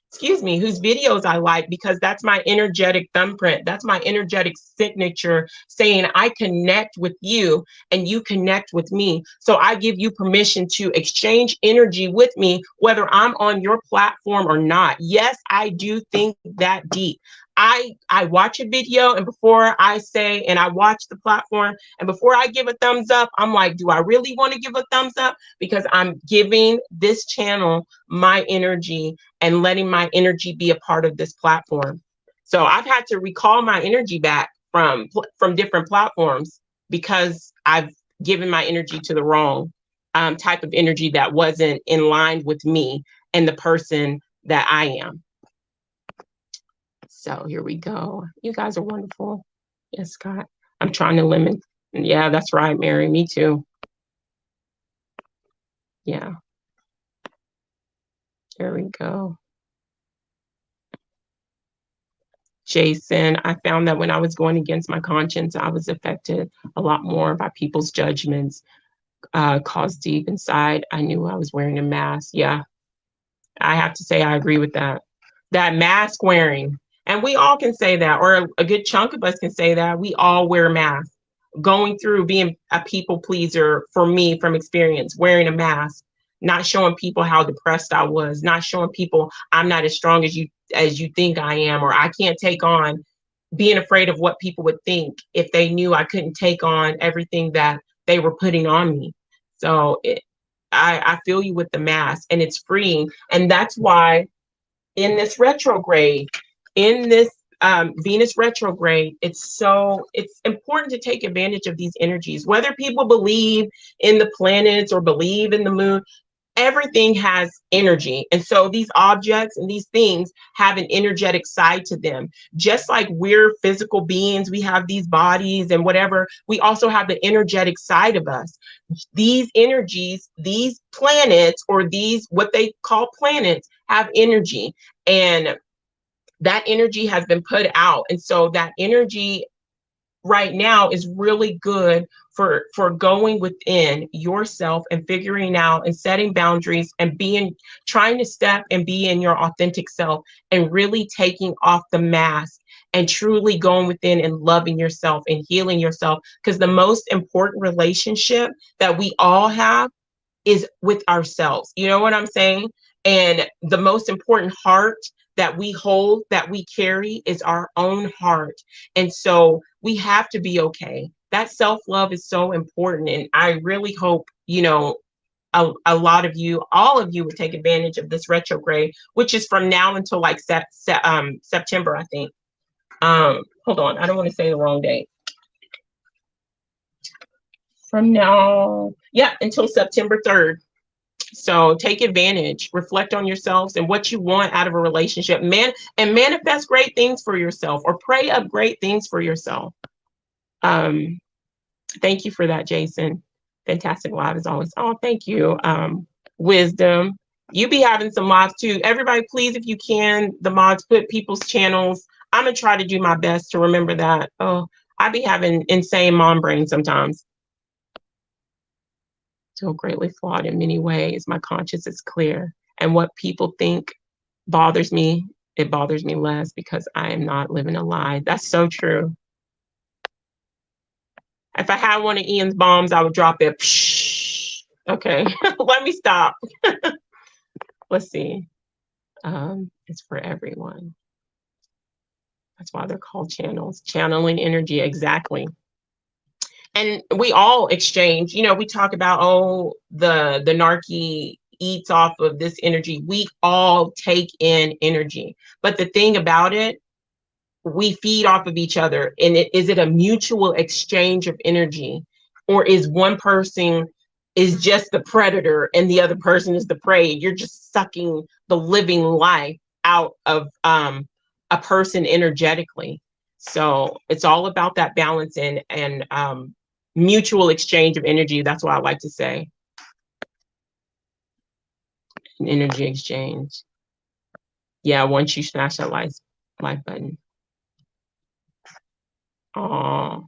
excuse me, whose videos I like, because that's my energetic thumbprint. That's my energetic signature saying I connect with you and you connect with me. So I give you permission to exchange energy with me, whether I'm on your platform or not. Yes, I do think that deep. I watch a video, and before I say, and I watch the platform, and before I give a thumbs up, I'm like, do I really want to give a thumbs up? Because I'm giving this channel my energy and letting my energy be a part of this platform. So I've had to recall my energy back from different platforms because I've given my energy to the wrong type of energy that wasn't in line with me and the person that I am. So here we go. You guys are wonderful. Yes, Scott. I'm trying to limit. Yeah, that's right, Mary. Me too. Yeah. Here we go. Jason, I found that when I was going against my conscience, I was affected a lot more by people's judgments, caused deep inside. I knew I was wearing a mask. Yeah, I have to say I agree with that. That mask wearing, and we all can say that, or a good chunk of us can say that. We all wear masks. Going through being a people pleaser for me from experience, wearing a mask, not showing people how depressed I was, not showing people I'm not as strong as you think I am, or I can't take on, being afraid of what people would think if they knew I couldn't take on everything that they were putting on me. So I feel you with the mask, and it's freeing. And that's why in this retrograde, in this Venus retrograde, it's important to take advantage of these energies. Whether people believe in the planets or believe in the moon, everything has energy. And so these objects and these things have an energetic side to them. Just like we're physical beings, we have these bodies and whatever, we also have the energetic side of us. These energies, these planets, or these, what they call planets, have energy. And that energy has been put out. And so that energy right now is really good for going within yourself and figuring out and setting boundaries and trying to step and be in your authentic self and really taking off the mask and truly going within and loving yourself and healing yourself. Because the most important relationship that we all have is with ourselves. You know what I'm saying? And the most important heart that we hold, that we carry, is our own heart. And so we have to be okay. That self-love is so important. And I really hope, a lot of you, all of you, would take advantage of this retrograde, which is from now until like September, I think. Hold on, I don't want to say the wrong date. From now, yeah, until September 3rd. So take advantage, reflect on yourselves and what you want out of a relationship, and manifest great things for yourself, or pray up great things for yourself. Um, Thank you for that, Jason. Fantastic live as always. Oh, thank you. Wisdom. You be having some lives too. Everybody, please, if you can, the mods, put people's channels. I'm gonna try to do my best to remember that. Oh, I be having insane mom brain sometimes. So greatly flawed in many ways. My conscience is clear. And what people think bothers me, it bothers me less because I am not living a lie. That's so true. If I had one of Ian's bombs, I would drop it. Psh. Okay, let me stop. Let's see. It's for everyone. That's why they're called channels. Channeling energy, exactly. And we all exchange. You know, we talk about, oh, the narky eats off of this energy. We all take in energy. But the thing about it, we feed off of each other. And is it a mutual exchange of energy, or is one person is just the predator and the other person is the prey? You're just sucking the living life out of a person energetically. So it's all about that balance and mutual exchange of energy. That's what I like to say. An energy exchange. Yeah, once you smash that like button. Oh,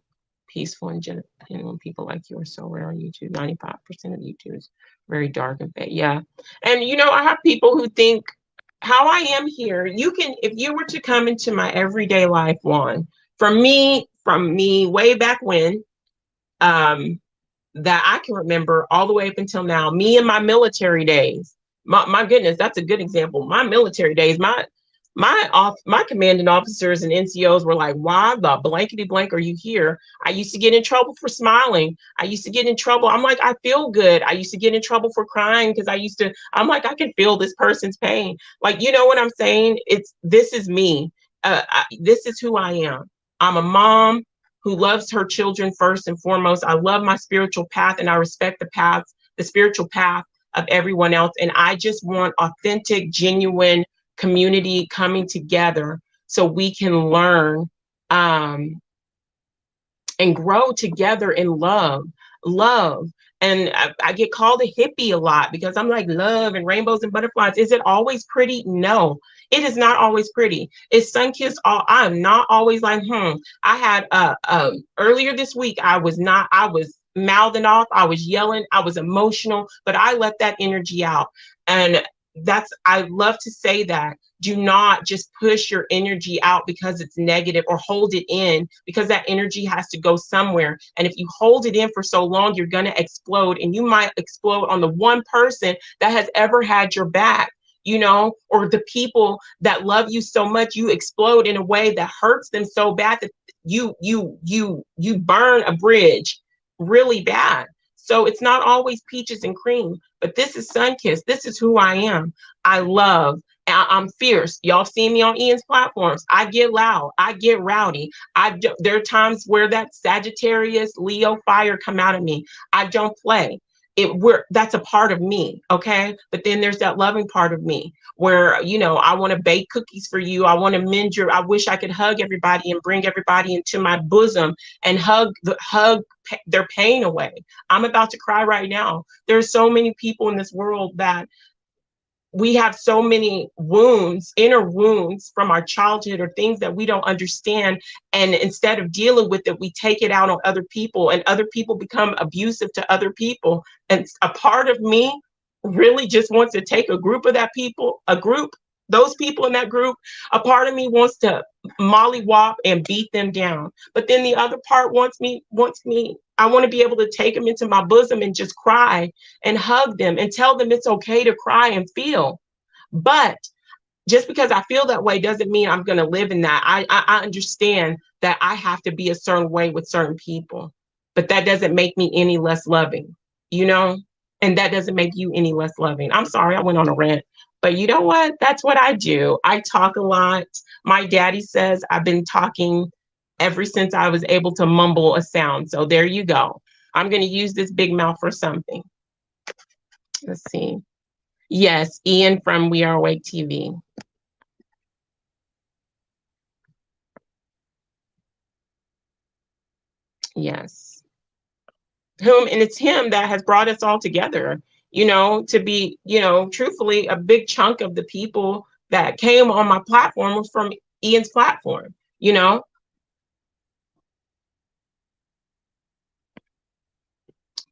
peaceful and genuine people like you are so rare on YouTube. 95% of YouTube is very dark and bad. Yeah. And you know, I have people who think how I am here. You can, if you were to come into my everyday life, Juan, from me way back when, that I can remember all the way up until now, me in my military days. My goodness, that's a good example. My military days, my commanding officers and NCOs were like, why the blankety blank are you here? I used to get in trouble for smiling. I used to get in trouble. I'm like, I feel good. I used to get in trouble for crying because I'm like, I can feel this person's pain. Like, you know what I'm saying? This is me. This is who I am. I'm a mom who loves her children first and foremost. I love my spiritual path and I respect the spiritual path of everyone else. And I just want authentic, genuine community coming together so we can learn and grow together in love. And I get called a hippie a lot because I'm like, love and rainbows and butterflies. Is it always pretty? No, it is not always pretty. It's sun-kissed. I'm not always like, I had earlier this week, I was mouthing off, I was yelling, I was emotional, but I let that energy out. And I love to say that. Do not just push your energy out because it's negative, or hold it in, because that energy has to go somewhere. And if you hold it in for so long, you're going to explode, and you might explode on the one person that has ever had your back, you know, or the people that love you so much, you explode in a way that hurts them so bad that you burn a bridge really bad. So it's not always peaches and cream, but this is Sunkissed. This is who I am. I love. I'm fierce. Y'all see me on Ian's platforms. I get loud. I get rowdy. There are times where that Sagittarius, Leo fire come out of me. I don't play. That's a part of me, okay? But then there's that loving part of me where, you know, I want to bake cookies for you. I want to I wish I could hug everybody and bring everybody into my bosom and hug their pain away. I'm about to cry right now. There's so many people in this world that we have so many wounds, inner wounds from our childhood, or things that we don't understand. And instead of dealing with it, we take it out on other people, and other people become abusive to other people. And a part of me really just wants to take those people in that group, a part of me wants to mollywop and beat them down. But then the other part wants me, I want to be able to take them into my bosom and just cry and hug them and tell them it's okay to cry and feel. But just because I feel that way doesn't mean I'm going to live in that. I understand that I have to be a certain way with certain people, but that doesn't make me any less loving, you know? And that doesn't make you any less loving. I'm sorry, I went on a rant. But you know what? That's what I do. I talk a lot. My daddy says I've been talking ever since I was able to mumble a sound. So there you go. I'm going to use this big mouth for something. Let's see. Yes, Ian from We Are Awake TV. Yes. And it's him that has brought us all together, to be, truthfully, a big chunk of the people that came on my platform was from Ian's platform, you know.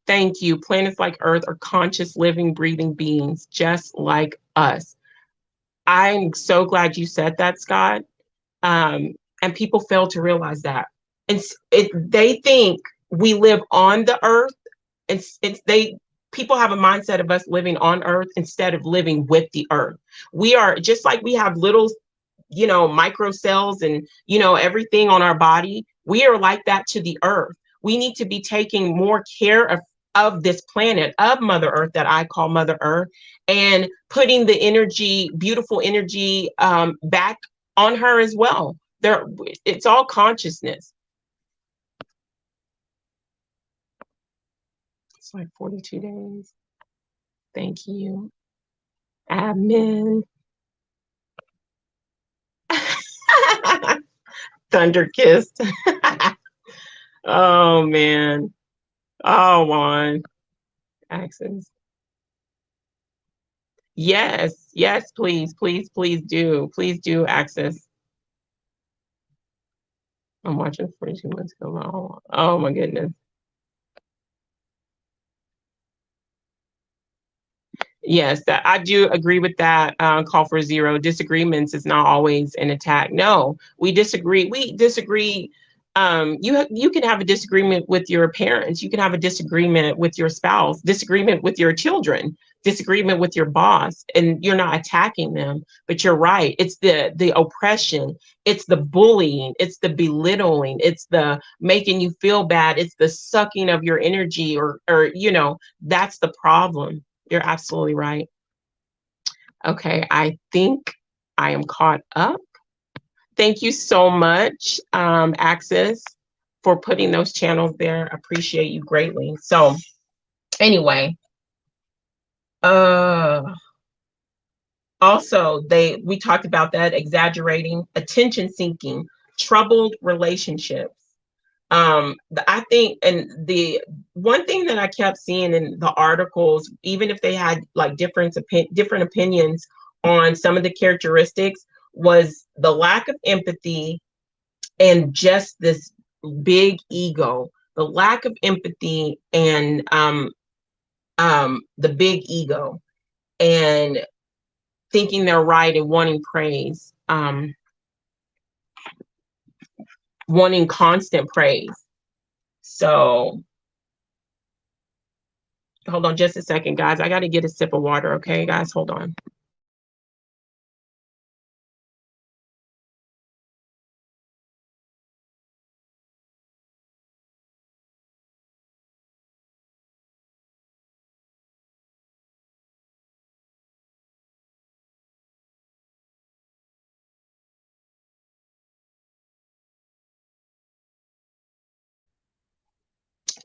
Thank you. Planets like Earth are conscious, living, breathing beings just like us. I'm so glad you said that, Scott. And people fail to realize that. They think we live on the earth. They People have a mindset of us living on earth instead of living with the earth. We are just like we have little, micro cells and, everything on our body. We are like that to the earth. We need to be taking more care of this planet, of Mother Earth, that I call Mother Earth, and putting the energy, beautiful energy, back on her as well. It's all consciousness. It's like 42 days. Thank you. Admin. Thunder kissed. Oh man. Oh, Juan. Access. Yes, yes, please, please, please do. Please do access. I'm watching 42 months ago. Oh my goodness. Yes, that I do agree with that. Call for zero disagreements is not always an attack. No, we disagree. We disagree. You can have a disagreement with your parents. You can have a disagreement with your spouse. Disagreement with your children. Disagreement with your boss, and you're not attacking them. But you're right. It's the oppression. It's the bullying. It's the belittling. It's the making you feel bad. It's the sucking of your energy, or that's the problem. You're absolutely right. Okay, I think I am caught up. Thank you so much, Access, for putting those channels there. Appreciate you greatly. So, anyway, also we talked about that exaggerating, attention seeking, troubled relationships. I think, and the one thing that I kept seeing in the articles, even if they had like different opinions on some of the characteristics, was the lack of empathy and just this big ego. The lack of empathy and the big ego, and thinking they're right and wanting praise, wanting constant praise. So hold on just a second, guys. I got to get a sip of water. Okay, guys, hold on.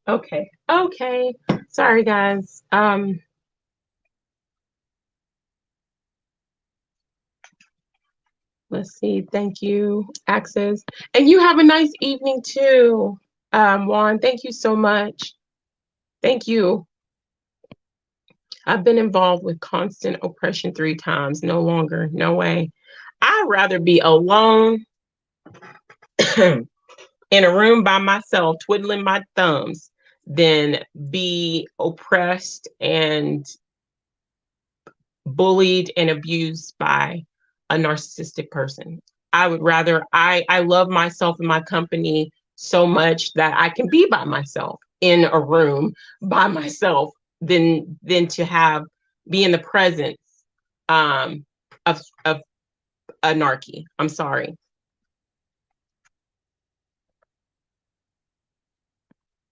Okay. Okay. Sorry, guys. Let's see. Thank you, Access. And you have a nice evening too, Juan. Thank you so much. Thank you. I've been involved with constant oppression 3 times. No longer. No way. I'd rather be alone in a room by myself, twiddling my thumbs, than be oppressed and bullied and abused by a narcissistic person. I would rather, I love myself and my company so much that I can be by myself in a room by myself than to be in the presence of a narky. I'm sorry.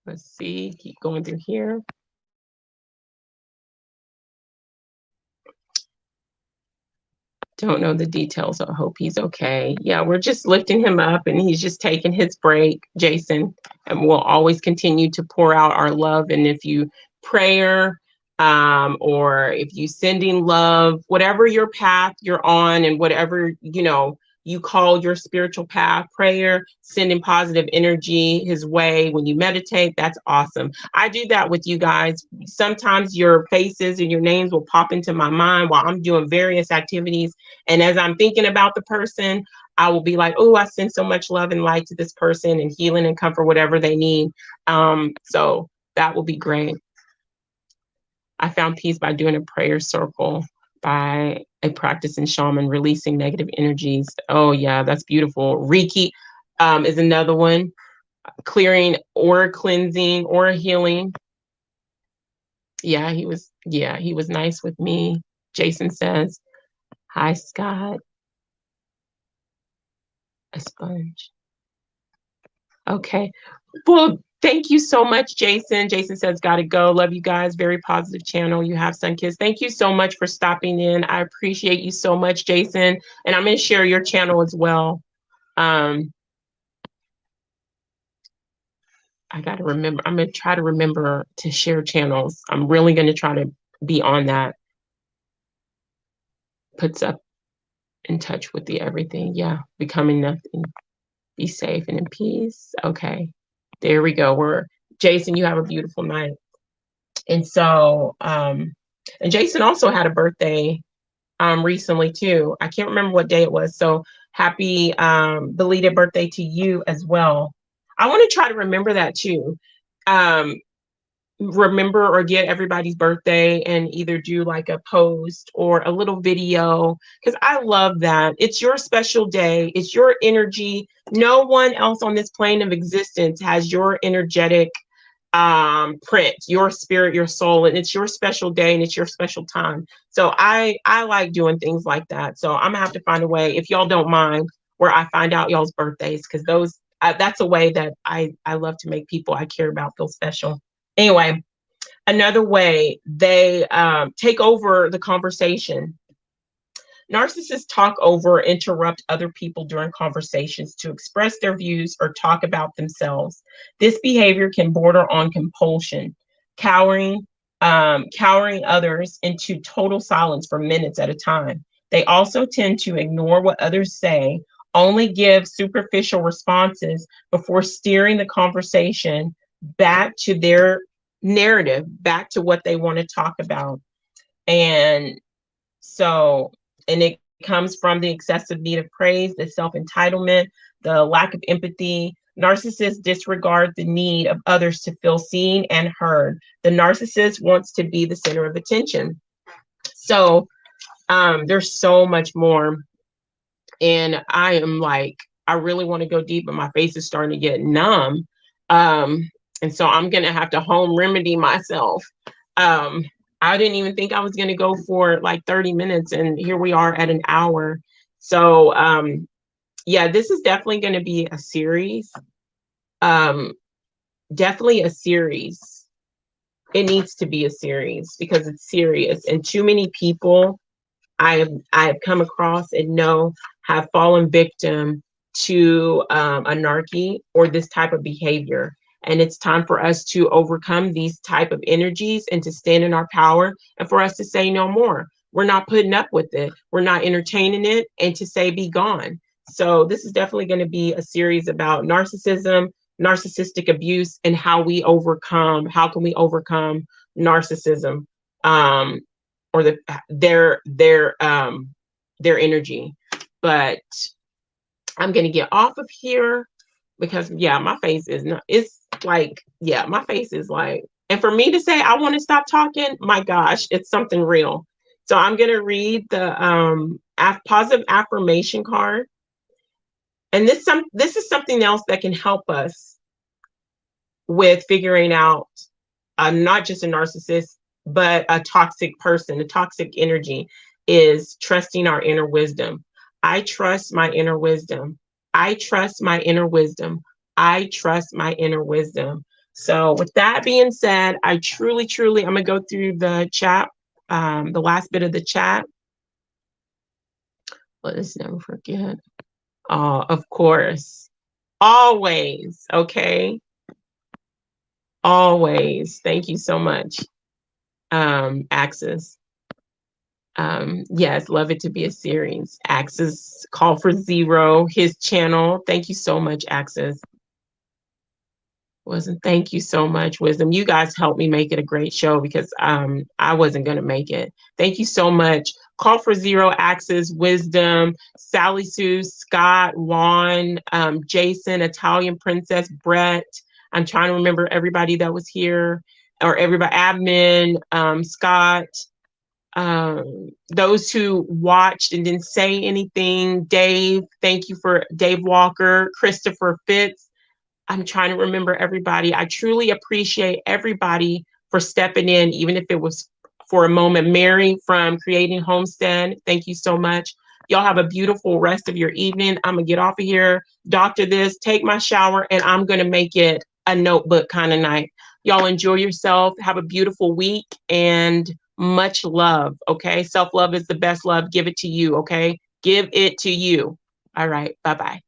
Let's see, keep going through here. Don't know the details. I hope he's okay. Yeah, we're just lifting him up and he's just taking his break, Jason. And we'll always continue to pour out our love. And if you prayer, or if you sending love, whatever your path you're on, and whatever, you know, you call your spiritual path, prayer, sending positive energy his way when you meditate, that's awesome. I do that with you guys. Sometimes your faces and your names will pop into my mind while I'm doing various activities. And as I'm thinking about the person, I will be like, oh, I send so much love and light to this person, and healing and comfort, whatever they need. So that will be great. I found peace by doing a prayer circle by a practicing shaman, releasing negative energies. Oh yeah, that's beautiful. Reiki is another one. Clearing, or cleansing, or healing. Yeah, he was nice with me. Jason says, hi, Scott. A sponge. Okay. Well, thank you so much, Jason. Jason says, gotta go. Love you guys. Very positive channel. You have Sunkissed. Thank you so much for stopping in. I appreciate you so much, Jason. And I'm going to share your channel as well. I got to remember. I'm going to try to remember to share channels. I'm really going to try to be on that. Puts up in touch with the everything. Yeah. Becoming nothing. Be safe and in peace. Okay. There we go. Jason, you have a beautiful night. And so, and Jason also had a birthday recently too. I can't remember what day it was. So happy belated birthday to you as well. I want to try to remember that too. Remember or get everybody's birthday and either do like a post or a little video, because I love that. It's your special day. It's your energy. No one else on this plane of existence has your energetic print, your spirit, your soul, and it's your special day and it's your special time. So I like doing things like that. So I'm gonna have to find a way, if y'all don't mind, where I find out y'all's birthdays, because that's a way that I love to make people I care about feel special. Anyway, another way they take over the conversation. Narcissists talk over, interrupt other people during conversations to express their views or talk about themselves. This behavior can border on compulsion, cowering others into total silence for minutes at a time. They also tend to ignore what others say, only give superficial responses before steering the conversation back to their narrative, back to what they want to talk about. And so, and it comes from the excessive need of praise, the self-entitlement, the lack of empathy. Narcissists disregard the need of others to feel seen and heard. The narcissist wants to be the center of attention. So there's so much more. And I am like, I really want to go deep, but my face is starting to get numb. And so I'm going to have to home remedy myself. I didn't even think I was going to go for like 30 minutes, and here we are at an hour. So yeah, this is definitely going to be a series. Definitely a series. It needs to be a series because it's serious, and too many people I have come across and know have fallen victim to a narky or this type of behavior. And it's time for us to overcome these type of energies and to stand in our power, and for us to say no more. We're not putting up with it. We're not entertaining it, and to say be gone. So this is definitely going to be a series about narcissism, narcissistic abuse, and how can we overcome narcissism, or their energy. But I'm going to get off of here because yeah, my face is not, it's like, yeah, my face is like, and for me to say I want to stop talking, my gosh, it's something real. So I'm going to read the positive affirmation card. And this is something else that can help us with figuring out not just a narcissist, but a toxic person. A toxic energy is trusting our inner wisdom. I trust my inner wisdom. I trust my inner wisdom. I trust my inner wisdom. So with that being said, I truly, I'm gonna go through the chat, the last bit of the chat. Let us never forget. Of course, always, okay? Always. Thank you so much. Axis. Yes, love it to be a series. Axis, Call for Zero, his channel. Thank you so much, Axis. Wasn't Thank you so much, Wisdom. You guys helped me make it a great show because I wasn't gonna make it. Thank you so much. Call for Zero, Axis, Wisdom, Sally Sue, Scott, Juan, Jason, Italian Princess, Brett. I'm trying to remember everybody that was here, or everybody, admin, Scott, those who watched and didn't say anything. Dave, thank you for Dave Walker, Christopher Fitz. I'm trying to remember everybody. I truly appreciate everybody for stepping in, even if it was for a moment. Mary from Creating Homestead, thank you so much. Y'all have a beautiful rest of your evening. I'm gonna get off of here, doctor this, take my shower, and I'm gonna make it a notebook kind of night. Y'all enjoy yourself. Have a beautiful week and much love. Okay. Self love is the best love. Give it to you. Okay. Give it to you. All right. Bye bye.